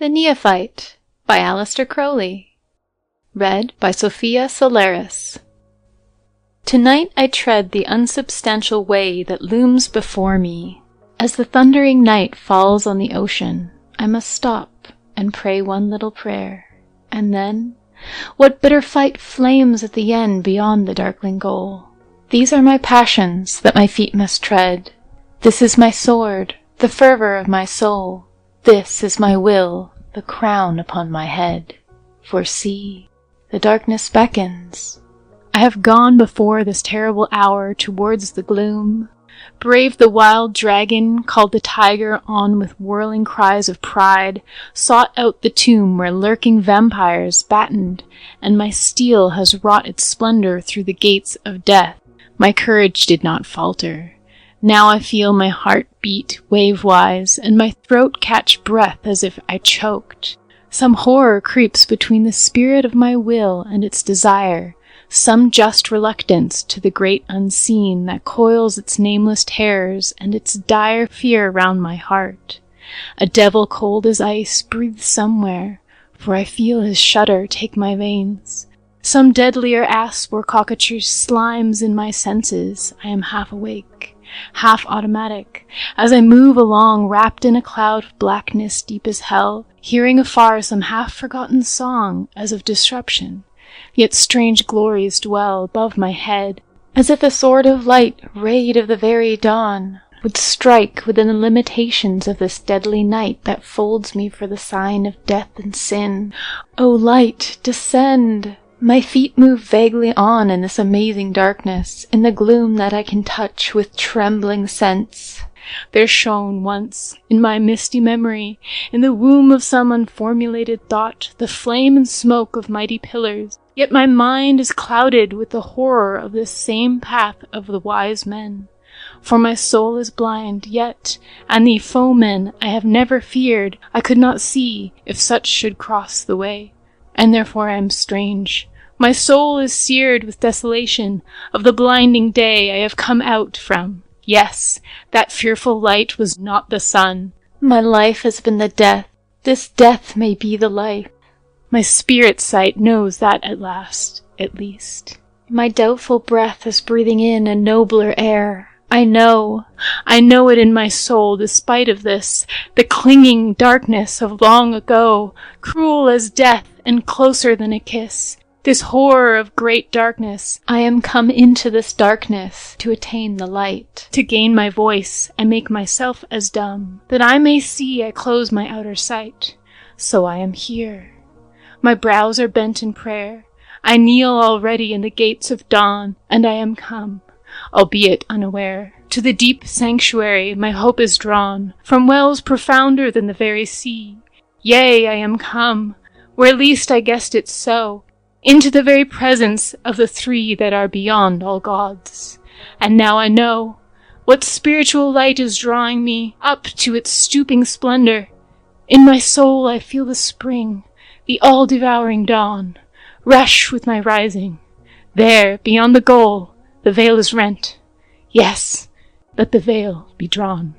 The Neophyte by Aleister Crowley. Read by Sophia. Tonight I tread the unsubstantial way that looms before me. As the thundering night falls on the ocean, I must stop and pray one little prayer. And then, what bitter fight flames at the end beyond the darkling goal? These are my passions that my feet must tread. This is my sword, the fervour of my soul. This is my will, the crown upon my head. For see, the darkness beckons. I have gone before this terrible hour towards the gloom, braved the wild dragon, called the tiger on with whirling cries of pride, sought out the tomb where lurking vampires battened, and my steel has wrought its splendour through the gates of death. My courage did not falter. Now I feel my heart beat wave-wise, and my throat catch breath as if I choked. Some horror creeps between the spirit of my will and its desire, some just reluctance to the great unseen that coils its nameless terrors and its dire fear round my heart. A devil cold as ice breathes somewhere, for I feel his shudder take my veins. Some deadlier asp or cockatrice slimes in my senses. I am half awake, half automatic, as I move along wrapped in a cloud of blackness deep as hell, hearing afar some half-forgotten song as of disruption. Yet strange glories dwell above my head, as if a sword of light, rayed of the very dawn, would strike within the limitations of this deadly night that folds me for the sign of death and sin. O light, descend! My feet move vaguely on in this amazing darkness, in the gloom that I can touch with trembling sense. There shone once, in my misty memory, in the womb of some unformulated thought, the flame and smoke of mighty pillars. Yet my mind is clouded with the horror of this same path of the wise men. For my soul is blind, yet, and the foemen I have never feared, I could not see if such should cross the way. And therefore I am strange. My soul is seared with desolation of the blinding day I have come out from. Yes, that fearful light was not the sun. My life has been the death. This death may be the life. My spirit sight knows that at last, at least. My doubtful breath is breathing in a nobler air. I know it in my soul, despite of this, the clinging darkness of long ago, cruel as death and closer than a kiss. This horror of great darkness, I am come into this darkness to attain the light. To gain my voice, I make myself as dumb, that I may see I close my outer sight. So I am here. My brows are bent in prayer. I kneel already in the gates of dawn, and I am come, albeit unaware. To the deep sanctuary my hope is drawn, from wells profounder than the very sea. Yea, I am come, where least I guessed it so, into the very presence of the three that are beyond all gods. And now I know what spiritual light is drawing me up to its stooping splendor. In my soul I feel the spring, the all-devouring dawn, rush with my rising. There, beyond the goal, the veil is rent. Yes, let the veil be drawn.